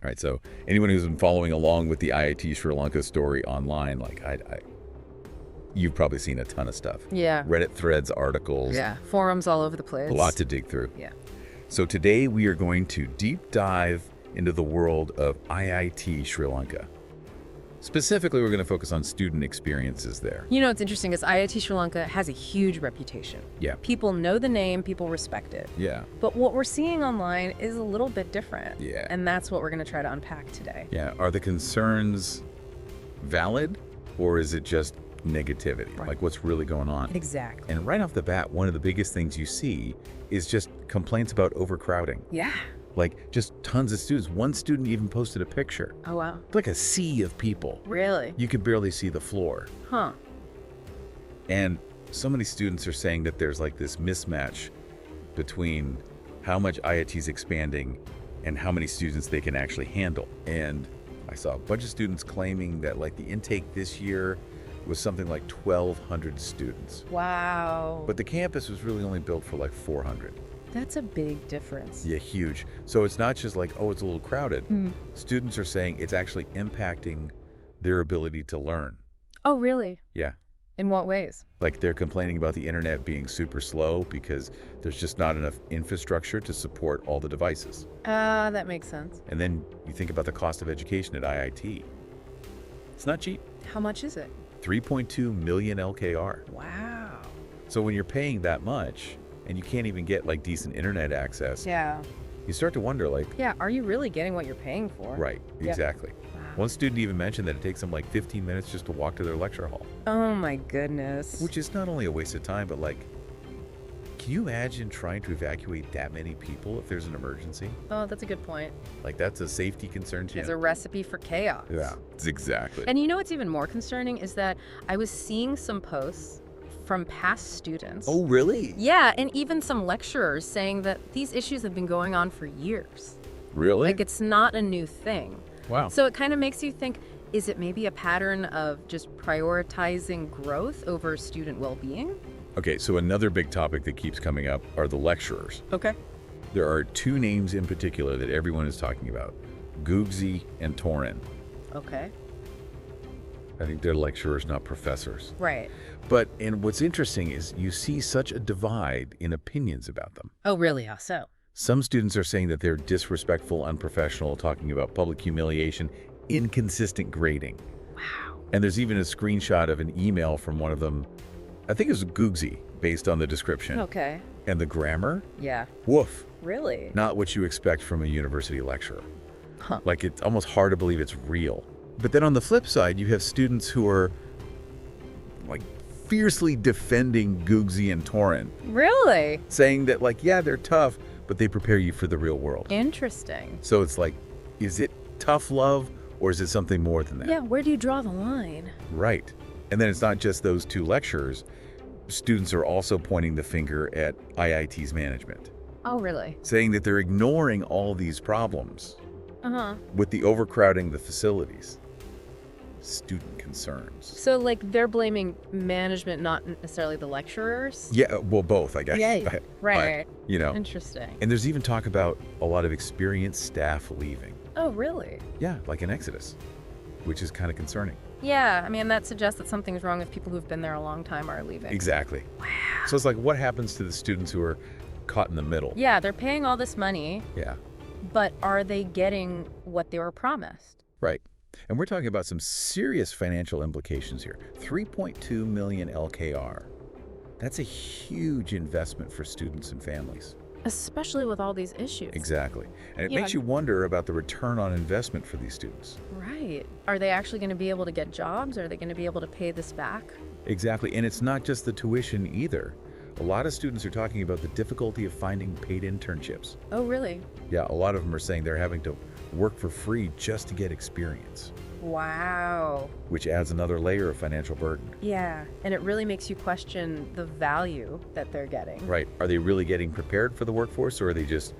right? So anyone who's been following along with the IIT Sri Lanka story online, like you've probably seen a ton of stuff. Yeah. Reddit threads, articles. Yeah. Forums all over the place. A lot to dig through. Yeah. So today we are going to deep dive into the world of IIT Sri Lanka. Specifically, we're going to focus on student experiences there. You know what's interesting is IIT Sri Lanka has a huge reputation. Yeah. People know the name, people respect it. Yeah. But what we're seeing online is a little bit different. Yeah. And that's what we're going to try to unpack today. Yeah. Are the concerns valid, or is it just negativity? Right. Like, what's really going on? Exactly. And right off the bat, one of the biggest things you see is just complaints about overcrowding. Yeah. Like, just tons of students. One student even posted a picture. Oh, wow. It's like a sea of people. Really? You could barely see the floor. Huh. And so many students are saying that there's like this mismatch between how much IIT's expanding and how many students they can actually handle. And I saw a bunch of students claiming that like the intake this year was something like 1,200 students. Wow. But the campus was really only built for like 400. That's a big difference. Yeah, huge. So it's not just like, oh, it's a little crowded. Mm. Students are saying it's actually impacting their ability to learn. Oh, really? Yeah. In what ways? Like they're complaining about the internet being super slow because there's just not enough infrastructure to support all the devices. That makes sense. And then you think about the cost of education at IIT. It's not cheap. How much is it? 3.2 million LKR. Wow. So when you're paying that much and you can't even get like decent internet access, Yeah. you start to wonder like, Yeah, are you really getting what you're paying for? right, Yeah. exactly. Wow. One student even mentioned that it takes them like 15 minutes just to walk to their lecture hall, Oh my goodness. which is not only a waste of time, but like, can you imagine trying to evacuate that many people if there's an emergency? Oh, that's a good point. Like that's a safety concern too. It's a recipe for chaos. Yeah, it's exactly. And you know what's even more concerning is that I was seeing some posts from past students. Oh, really? Yeah, and even some lecturers saying that these issues have been going on for years. Really? Like it's not a new thing. Wow. So it kind of makes you think, is it maybe a pattern of just prioritizing growth over student well-being? Okay, so another big topic that keeps coming up are the lecturers. Okay. There are two names in particular that everyone is talking about, Gugsi and Torin. Okay. I think they're lecturers, not professors. Right. But, and what's interesting is you see such a divide in opinions about them. Oh, really? How so? Some students are saying that they're disrespectful, unprofessional, talking about public humiliation, inconsistent grading. Wow. And there's even a screenshot of an email from one of them, I think it was Gugsi, based on the description. Okay. And the grammar, Yeah. woof, Really? not what you expect from a university lecturer. Huh. Like it's almost hard to believe it's real. But then on the flip side, you have students who are like fiercely defending Gugsi and Torin, Really? saying that like, yeah, they're tough, but they prepare you for the real world. Interesting. So it's like, is it tough love or is it something more than that? Yeah, where do you draw the line? Right. And then it's not just those two lecturers. Students are also pointing the finger at IIT's management, Oh, really? saying that they're ignoring all these problems Uh-huh. with the overcrowding the facilities. Student concerns. So, like, they're blaming management, not necessarily the lecturers? Yeah, well, both, I guess. Yeah, right. But, you know, Interesting. and there's even talk about a lot of experienced staff leaving. Oh, really? Yeah, like an exodus, which is kind of concerning. Yeah, I mean, that suggests that something's wrong if people who've been there a long time are leaving. Exactly. Wow. So it's like, what happens to the students who are caught in the middle? Yeah, they're paying all this money, Yeah, but are they getting what they were promised? right. And we're talking about some serious financial implications here. 3.2 million LKR. That's a huge investment for students and families. Especially with all these issues. Exactly. And it Yeah. makes you wonder about the return on investment for these students. Right. Are they actually going to be able to get jobs? Are they going to be able to pay this back? Exactly. And it's not just the tuition either. A lot of students are talking about the difficulty of finding paid internships. Oh, really? Yeah, a lot of them are saying they're having to work for free just to get experience, Wow. which adds another layer of financial burden. Yeah, and it really makes you question the value that they're getting. Right. Are they really getting prepared for the workforce, or are they just,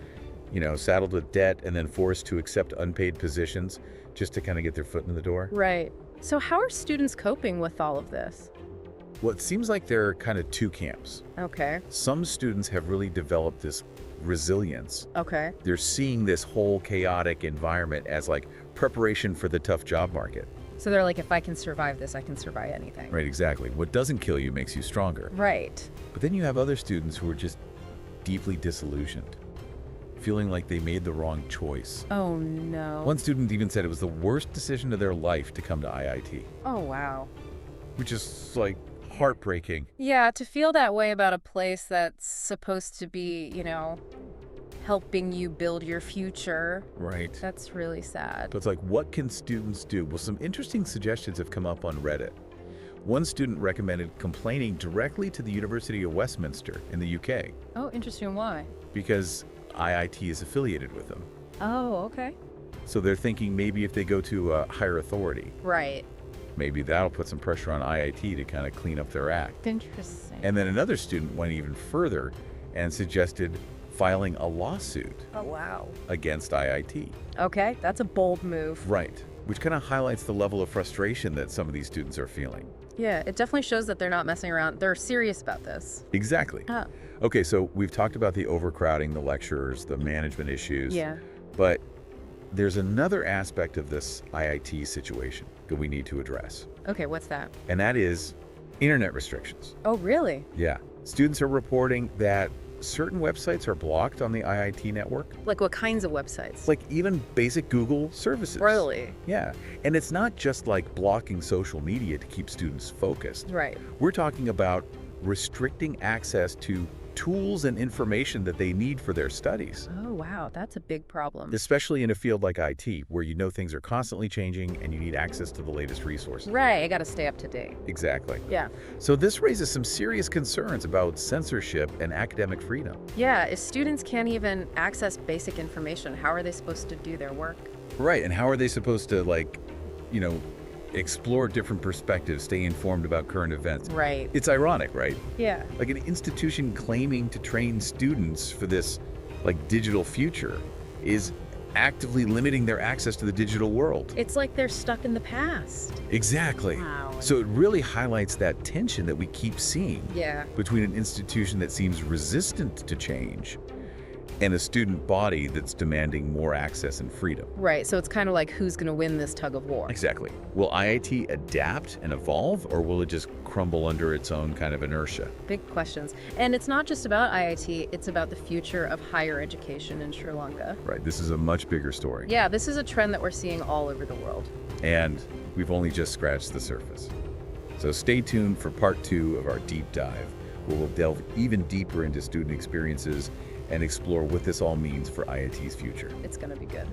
saddled with debt and then forced to accept unpaid positions just to kind of get their foot in the door? Right. So how are students coping with all of this? Well, it seems like there are kind of two camps. Okay. Some students have really developed this resilience. Okay. They're seeing this whole chaotic environment as like preparation for the tough job market. So they're like, if I can survive this, I can survive anything. Right, exactly. What doesn't kill you makes you stronger. Right. But then you have other students who are just deeply disillusioned, feeling like they made the wrong choice. Oh, no. One student even said it was the worst decision of their life to come to IIT, Oh, wow. which is like heartbreaking. Yeah, to feel that way about a place that's supposed to be, helping you build your future, Right. that's really sad. But it's like, what can students do? Well, some interesting suggestions have come up on Reddit. One student recommended complaining directly to the University of Westminster in the UK Oh, interesting. Why? because IIT is affiliated with them. Oh, okay. So they're thinking maybe if they go to a higher authority, Right. maybe that'll put some pressure on IIT to kind of clean up their act. Interesting. And then another student went even further and suggested filing a lawsuit Oh, wow. against IIT. Okay, that's a bold move. Right. Which kind of highlights the level of frustration that some of these students are feeling. Yeah, it definitely shows that they're not messing around. They're serious about this. Exactly. Oh. Okay, so we've talked about the overcrowding, the lecturers, the management issues. Yeah. But there's another aspect of this IIT situation that we need to address, Okay, what's that? and that is internet restrictions. Oh, really? Yeah. Students are reporting that certain websites are blocked on the IIT network, Like what kinds of websites? like even basic Google services. Really? Yeah. And it's not just like blocking social media to keep students focused. Right. We're talking about restricting access to tools and information that they need for their studies, Oh, wow, that's a big problem. especially in a field like IT, where you know things are constantly changing and you need access to the latest resources. Right, I gotta stay up to date. Exactly. Yeah. So this raises some serious concerns about censorship and academic freedom. Yeah, if students can't even access basic information, how are they supposed to do their work? Right, and how are they supposed to, like, explore different perspectives, stay informed about current events? Right. It's ironic, right? Yeah. Like an institution claiming to train students for this, like, digital future is actively limiting their access to the digital world. It's like they're stuck in the past. Exactly. Wow. So it really highlights that tension that we keep seeing Yeah. between an institution that seems resistant to change and a student body that's demanding more access and freedom. Right, so it's kind of like who's gonna win this tug of war? Exactly. Will IIT adapt and evolve, or will it just crumble under its own kind of inertia? Big questions. And it's not just about IIT, it's about the future of higher education in Sri Lanka. Right, this is a much bigger story. Yeah, this is a trend that we're seeing all over the world. And we've only just scratched the surface. So stay tuned for part 2 of our deep dive, where we'll delve even deeper into student experiences and explore what this all means for IIT's future. It's gonna be good.